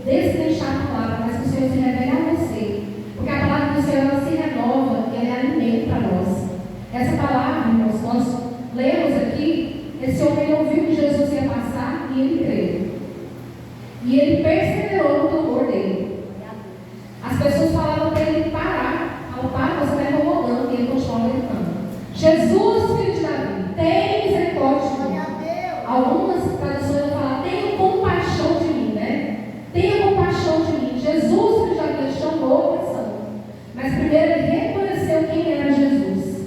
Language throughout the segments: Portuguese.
Desleixar a palavra, mas que o Senhor ele perseverou no clamor dele. As pessoas falavam para ele parar. Para, você está incomodando. E ele continuava gritando: Jesus, filho de Davi, tem misericórdia de mim. Algumas traduções vão falar: tenha compaixão de mim, né? Tenha compaixão de mim. Jesus, filho de Davi, ele chamou a atenção. Mas primeiro ele reconheceu quem era Jesus.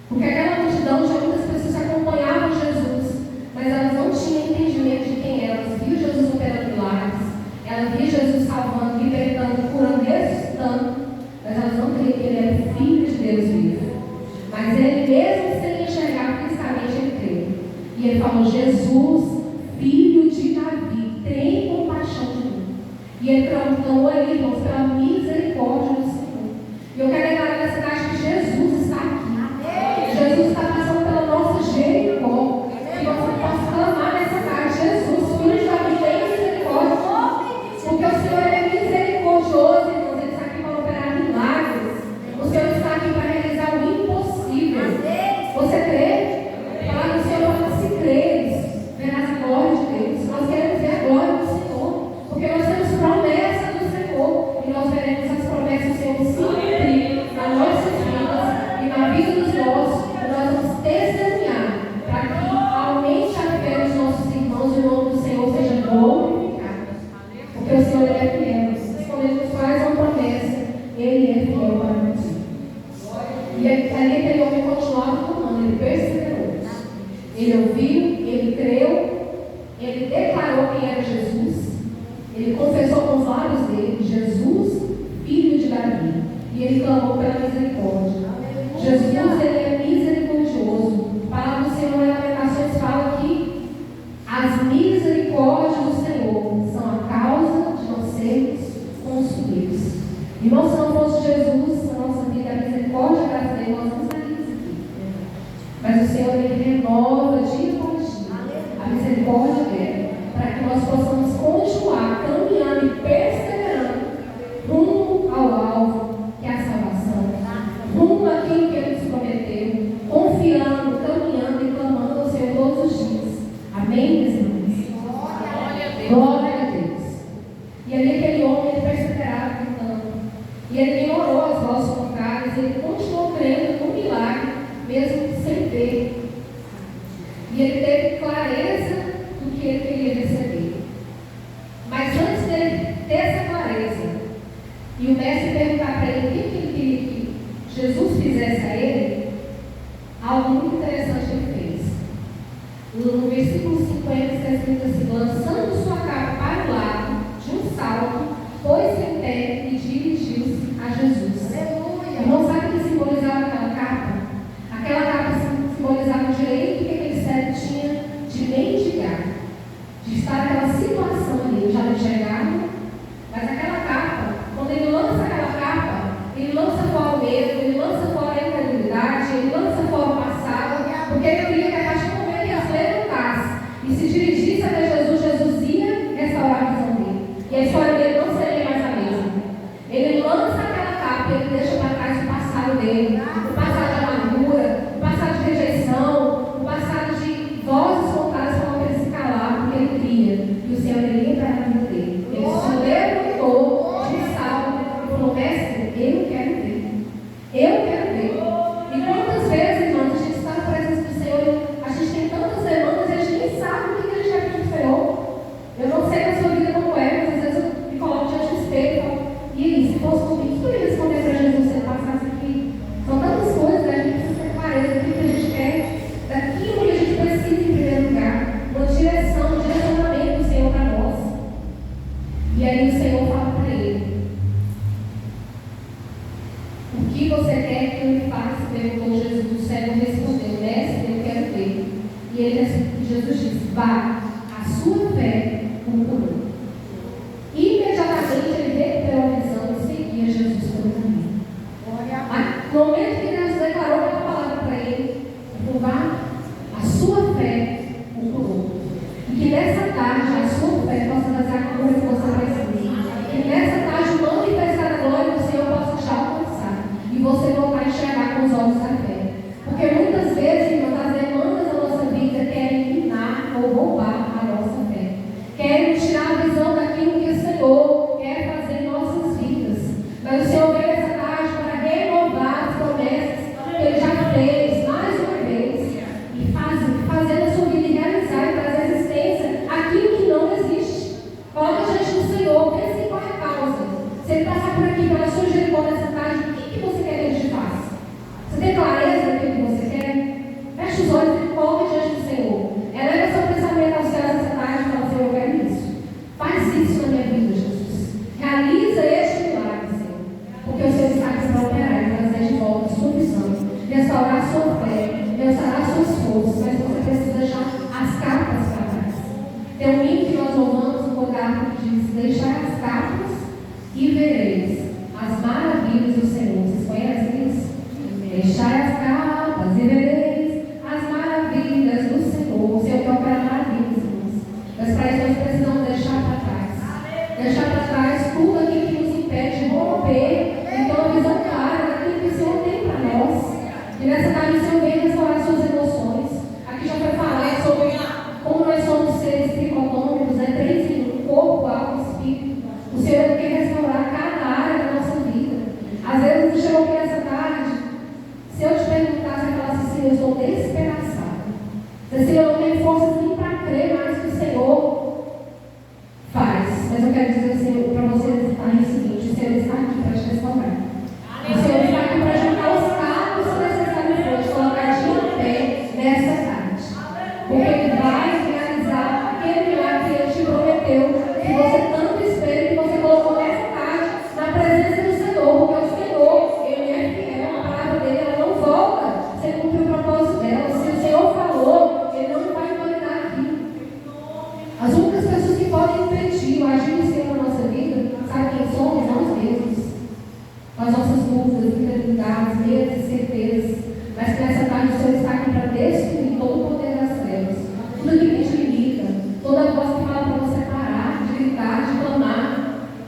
Porque aquela multidão de muitas pessoas acompanhavam Jesus, mas elas não tinham entendimento de quem era. Elas viam Jesus operando milagres, elas viam Jesus salvando, libertando, curando, ressuscitando, mas elas não criam que ele era filho de Deus vivo. Mas ele mesmo sem enxergar fisicamente, ele creu. E ele falou: Jesus, filho de Davi, tem compaixão de mim. E ele clamou ali, irmãos, pela misericórdia do Senhor. E eu quero declarar nessa cidade que Jesus está aqui. Jesus está passando pela nossa Jericó. Que você possa clamar nessa cidade: Jesus, filho de Davi, tem misericórdia. Porque o Senhor é misericordioso, irmãos. Ele está aqui para operar milagres. O Senhor está aqui para realizar o impossível. Você crê? Falar do Senhor para se creres, verás a glória de Deus. Nós queremos ver a glória do Senhor, porque nós temos promessa do Senhor, e nós veremos as promessas do Senhor se cumprir nas nossas vidas e na vida dos nossos, e nós vamos testemunhar para que aumente a fé dos nossos irmãos e o nome do Senhor seja glorificado. Porque o Senhor é fiel. Quando Ele nos faz uma promessa, Ele é fiel para cumprir. E ali aquele homem continuava clamando, ele perseverou. Ele ouviu, ele creu, ele declarou quem era Jesus, ele confessou com os lábios dele: Jesus, filho de Davi. E ele clamou pela misericórdia. Jesus, ele é misericordioso. A palavra do Senhor em Lamentações fala que as misericórdias do Senhor são a causa de não sermos consumidos. Irmão, se não fosse Jesus, a nossa vida, a misericórdia e a graça dele, nós não estaríamos aqui. Mas o Senhor, ele renova dia após dia a misericórdia dele, para que nós possamos continuar caminhando e perseverando rumo ao alvo, que é a salvação, rumo àquilo que ele nos prometeu, confiando, caminhando e clamando ao Senhor todos os dias. Amém, meus irmãos? Glória a Deus. E ali aquele homem, ele perseverava gritando. E ele ignorou as vozes contrárias, ele continuou crendo no milagre, mesmo sem ver. E ele teve clareza do que ele queria receber. Mas antes dele ter essa clareza, e o mestre perguntar para ele o que ele queria que Jesus fizesse a ele, algo muito interessante ele fez. No versículo 50 está escrito assim: lançando sua capa para o lado, de um salto, pôs-se em pé e dirigiu-se a Jesus. Aleluia! Irmão, sabe o que simbolizava aquela capa? Aquela capa simbolizava o direito que aquele servo tinha de mendigar, de estar naquela situação ali. Eu já não enxergava, mas aquela capa, quando ele lança aquela capa, ele lança fora o medo, ele lança fora a incredulidade, ele lança fora o passado, porque ele queria que a caixa momento ia se levantasse e se dirigisse até Jesus. Jesus ia restaurar a visão dele, e a história dele não seria mais a mesma. Ele lança aquela capa e ele deixa para trás o passado dele, o passado de amargura, o passado de rejeição, o passado de vozes contrárias para ele se calar, porque ele cria que o Senhor iria entrar na vida dele. Ele se levantou de salvo e falou: mestre, eu quero ver. Eu quero ver. E quantas vezes, irmãos, a gente está na presença do Senhor, a gente tem tantas demandas e a gente nem sabe o que a gente vai pedir do Senhor. Eu não sei na sua vida como é, mas às vezes eu me coloco diante do espelho e falo: e aí, se fosse comigo, o que eu ia responder para Jesus se ele passasse aqui? São tantas coisas, né? A gente precisa ter clareza daquilo que a gente quer, daquilo que a gente precisa em primeiro lugar, uma direção, um direcionamento do Senhor para nós. E aí o Senhor fala para ele: o que você quer que eu lhe faça? Perguntou Jesus. O servo respondeu: mestre, eu quero ver. E Jesus disse: vá, a sua fé o curou. Imediatamente ele recuperou a visão e seguia Jesus pelo caminho. No momento que Deus declarou aquela palavra para ele, vá, a sua fé o curou. E que nessa tarde a sua fé possa trazer a cura que você precisa. Que nessa tarde o manifestar a glória do Senhor possa te alcançar e você voltar a enxergar com os olhos da fé. Porque muitas vezes, irmãos, as demandas da nossa vida querem minar ou roubar ele passar por aqui pela sua Jericó nessa tarde, o que você quer que ele te faça? Você tem clareza do que você quer? Feche os olhos e coloque diante do Senhor. Eleva seu pensamento aos céus nessa tarde e fala: Senhor, eu quero isso. Faz isso na minha vida, Jesus. Realiza este milagre, Senhor. Porque o Senhor está aqui para operar e trazer de volta a sua visão, restaurar a sua fé, restaurar as suas forças. Mas você precisa deixar as capas para trás. Tem um hino que nós louvamos no lugar que diz: deixar as capas e vereis as maravilhas do Senhor. Vocês conhecem isso? Deixai as capas e vereis as maravilhas do Senhor. O Senhor quer operar maravilhas, irmãos. Mas para isso nós precisamos deixar para trás. Deixar para trás tudo aquilo que nos impede de romper e ter uma visão clara daquilo que o Senhor tem para nós. E nessa tarde o Senhor vem restaurar suas emoções. Aqui já foi falado sobre como nós somos seres tricotômicos, três em um: corpo, alma e espírito. O Senhor quer restaurar cada área da nossa vida. Às vezes você chegou aqui nessa tarde, se eu te perguntasse, você falasse assim: eu estou despedaçada. Cecília, eu não tenho forças nem para crer mais que o Senhor faz. Mas eu quero dizer assim, para vocês estarem o seguinte: o Senhor está aqui para te restaurar. O Senhor está aqui para juntar os cabos se necessário for, te colocar de pé nessa tarde. Porque Ele vai realizar aquele milagre que Ele te prometeu, que você tanto espera, que você colocou nessa tarde, na presença do Senhor. Porque o Senhor, Ele é fiel, a palavra dele, ela não volta sem cumprir o propósito dela. Se o Senhor falou, Ele não vai invalidar aqui. As únicas pessoas que podem impedir o agir do Senhor na nossa vida, sabe quem somos? Nós mesmos. Com as nossas dúvidas, incredulidades, medos e certezas. Mas que nessa tarde o Senhor está aqui para destruir todo o poder das trevas. Tudo que te limita, toda voz que fala para você parar, de gritar, de clamar.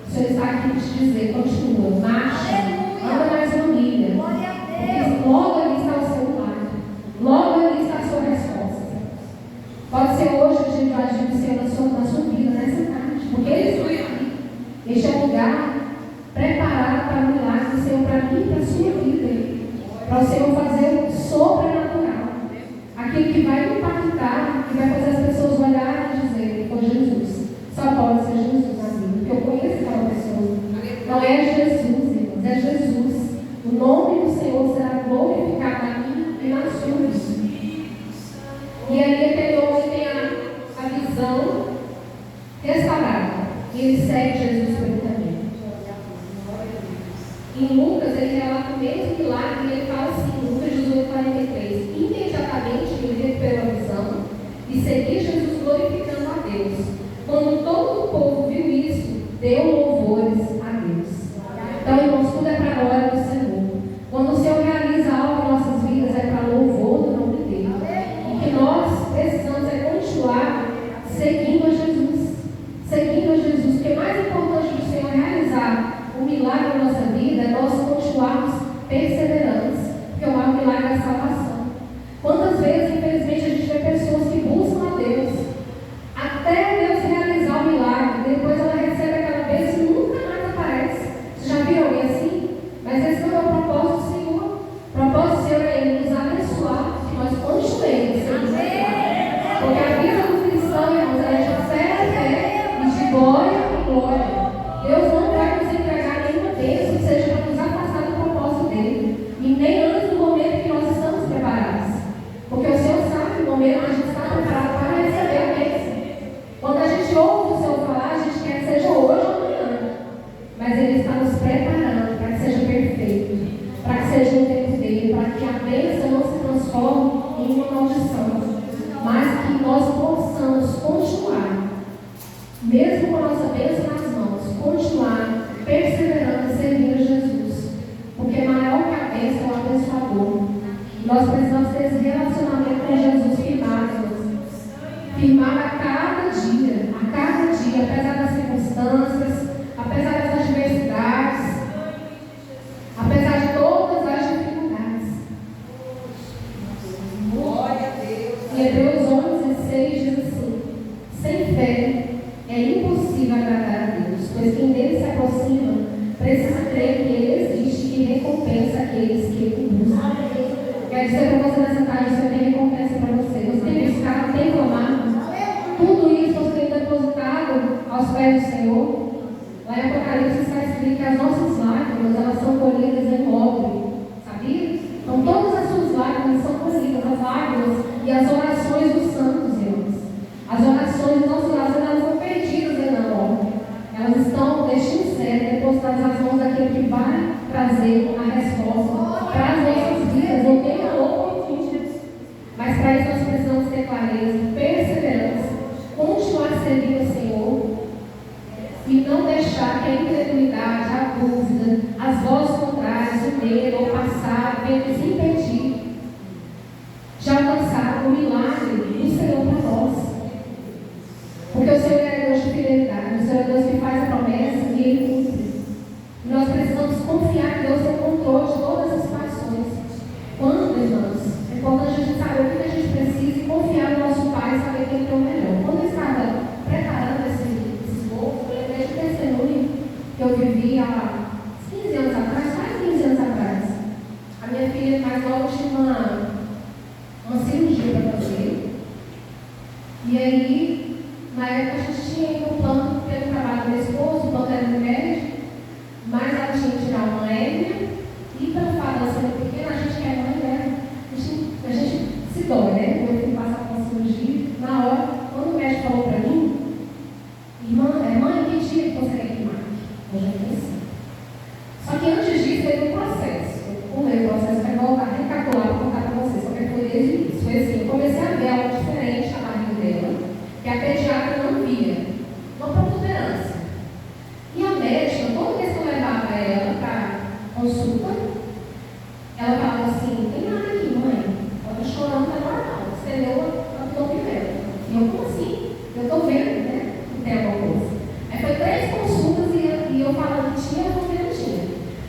O Senhor está aqui para te dizer: continua, marcha, anda mais uma milha. Porque logo ali está o seu milagre. Logo ali está a sua resposta. Pode ser hoje o dia de agir do Senhor na sua vida, nessa tarde. Porque Ele está aqui. Este é o lugar preparado para o milagre do Senhor, para mim e para a sua vida. Para o Senhor fazer o sobrenatural. Aquilo que vai impactar, que vai fazer as pessoas olharem e dizerem: foi Jesus. Só pode ser Jesus na vida. Porque eu conheço aquela pessoa. Não é Jesus, irmãos, é Jesus. O nome do Senhor será glorificado na minha e na sua vida. E aí aquele homem tem a visão restaurada. E ele segue Jesus pelo caminho. Em Lucas, ele relata o mesmo milagre e ele fala assim, Lucas 18:43: imediatamente ele recuperou a visão e seguia Jesus glorificando a Deus. Quando todo o povo viu isso, deu louvores a Deus. Então, irmãos, tudo é para a glória do Senhor. Quando o Senhor realiza algo em nossas vidas, é para louvor do nome dele. E que nós precisamos continuar seguindo a Jesus. Seguindo a Jesus. Porque mais importante do Senhor realizar o milagre na nossa vida é nós continuarmos perseverantes. Porque o maior milagre é a salvação. Quantas vezes, infelizmente, a gente vê pessoas que buscam a Deus até Deus realizar o milagre, depois ela recebe aquela bênção e nunca mais aparece. Você já viu alguém assim? Mas esse não é o propósito do Senhor. O propósito do Senhor é Ele nos abençoar, que nós continuemos sendo abençoados. Porque a vida do cristão, irmãos, é de fé a fé e de glória em glória. Deus não vai nos entregar nenhuma bênção que seja para nos afastar do propósito dele. E nem antes do momento que nós estamos preparados. Porque o Senhor sabe o momento que a gente está preparado para receber a bênção. Quando a gente ouve o Senhor falar, a gente quer que seja hoje ou amanhã. Mas Ele está nos preparando para que seja perfeito. Para que seja um tempo dele. Para que a bênção não se transforme em uma maldição. Mas que nós possamos continuar. Mesmo com a nossa bênção nas mãos, continuar perseverando e servindo a Jesus. Porque maior que a bênção é o abençoador. Nós precisamos ter esse relacionamento com Jesus firmado. Firmado a cada dia, apesar das circunstâncias, apesar das adversidades, apesar de todas as dificuldades. Glória a Deus. Em Hebreus 11:6 diz assim: sem fé é impossível agradar a Deus, pois quem dele se aproxima precisa crer que Ele existe e recompensa aqueles que o buscam. Quero dizer para você nessa tarde: você tem recompensa para você. Você tem buscado, tem clamado. Tudo isso você tem depositado aos pés do Senhor. Lá em Apocalipse está escrito que as nossas mão, destino certo, depositados nas mãos daquele que vai trazer a resposta para as nossas vidas. Não tenha louco em tudo. Mas para isso nós precisamos ter clareza, perseverança, continuar servindo o Senhor e não deixar que a incredulidade, a dúvida, as vozes contrárias, o medo ou o passado venham nos impedir de alcançar o milagre do Senhor para nós. Porque o Senhor é Deus de fidelidade, o Senhor é Deus que faz a promessa e Ele cumpre. E nós precisamos confiar que Deus tem controle de todas as situações. Quando, irmãos, é importante a gente saber o que a gente precisa e confiar no nosso Pai e saber que Ele tem o melhor. Quando eu estava preparando esses voos, eu lembrei de testemunho que eu vivi há 15 anos atrás, mais de 15 anos atrás. A minha filha mais nova tinha uma cirurgia para fazer. E aí, na época, a gente tinha um plano pelo trabalho do meu esposo, o plano era de médico, mas ela tinha que tirar uma hérnia, e pelo fato de ela ser pequena, a gente quer uma hérnia. A gente se dói, né? Eu fui passar por uma cirurgia. Na hora, quando o médico falou para mim, mãe, que dia que você quer que marque? Eu já pensei. Só que antes disso, teve um processo. O meu processo vai voltar a recalcular para contar para vocês, só que foi desde o início. Foi assim, eu comecei a ver algo diferente na barriga dela, que a pediatra não via, uma protuberância. E a médica, toda vez que eu levava ela para consulta, ela falava assim, tem nada aqui, mãe, ela está chorando, está normal, estendeu a abdominal. E eu, como assim? Eu estou vendo, né, que tem alguma coisa. Aí foi 3 consultas e eu falando, tinha, eu não tinha.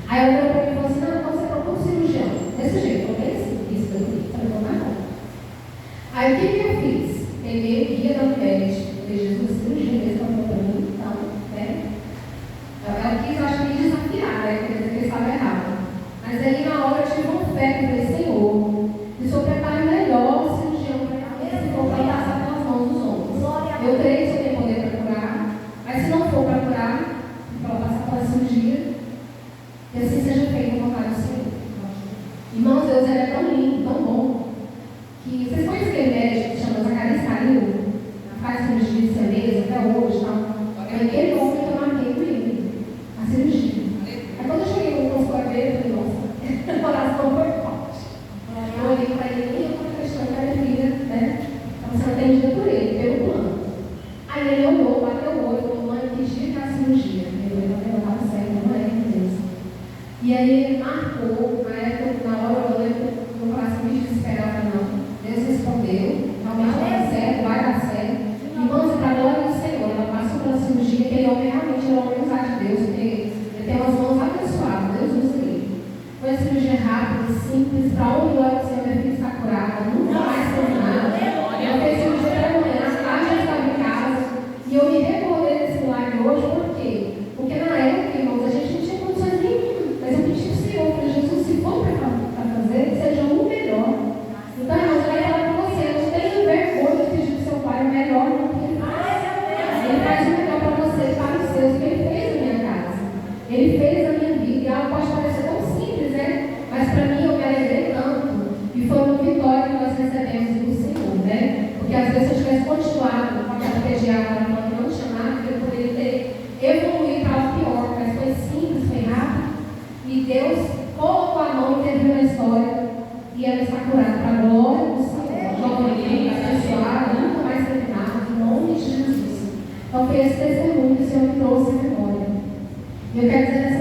Aí ela olhou para mim e falou assim, não, você procura um cirurgião. Desse jeito, eu pensei, isso daqui, falei, vou marcar. Aí o que eu fiz? Peguei o guia da médica, falei, Jesus, cirurgia mesmo, para mim, então, né? Ela quis, acho que, me desafiar, né? Quer dizer que eu estava errada. Mas aí, na hora, eu tive uma fé e falei, Senhor, que o Senhor prepare melhor o cirurgião para passar pelas mãos dos homens. Eu creio que o Senhor tem poder para curar, mas se não for para curar, para passar pela cirurgia, que assim seja feito a vontade do Senhor. Irmãos, Deus é tão lindo, tão bom, que vocês conhecem aquele médico que chama Zacarias Calil, faz cirurgia de certeza até hoje, tá? É aquele homem que eu marquei com ele, a cirurgia. Aí quando eu cheguei no consultório dele, eu falei, nossa, a oração foi forte. Eu olhei para ele e eu estou questionando a minha filha, né? Estava sendo atendida por ele, pelo plano. Aí ele olhou, bateu o olho e falou, mãe, que dia que é a cirurgia? Eu estava certo, não é, Deus. E aí ele marcou, na hora eu lembro, no coração me desesperava, não. Deus respondeu, realmente vai dar certo, vai dar certo. Irmãos, para a glória do Senhor, ela passou pela cirurgia, aquele homem realmente era um homem usado de Deus, porque ele tem umas mãos abençoadas, Deus usa ele. Foi uma cirurgia rápida, simples, para onde glória do Senhor, minha filha está curada, nunca mais teve nada. Ela fez cirurgia pela manhã, lá já estava em casa, e eu me recordei desse milagre hoje, por quê? Porque na época, irmãos, a gente não tinha condições nenhuma, mas eu pedi ao Senhor, para Jesus, se for para fazer, seja o melhor. Então, irmãos, eu quero falar para você, não tenha vergonha de pedir para o seu pai o melhor do que ele faz. Ele faz o melhor para você, para os seus, que ele fez na minha casa. Ele fez a minha vida, e algo pode parecer tão simples, né? Mas para mim eu me alegrei tanto. E foi uma vitória que nós recebemos do Senhor, né? Porque às vezes se eu tivesse continuado com aquela pediatra que não tinha nada, eu poderia ter evoluído para algo pior, mas foi simples, foi rápido. E Deus colocou a mão e interviu na história. E ela está curada para a glória do Senhor. Jovem, abençoada, nunca mais teve nada, em nome de Jesus. Então foi esse testemunho que o Senhor me trouxe à memória. E eu quero dizer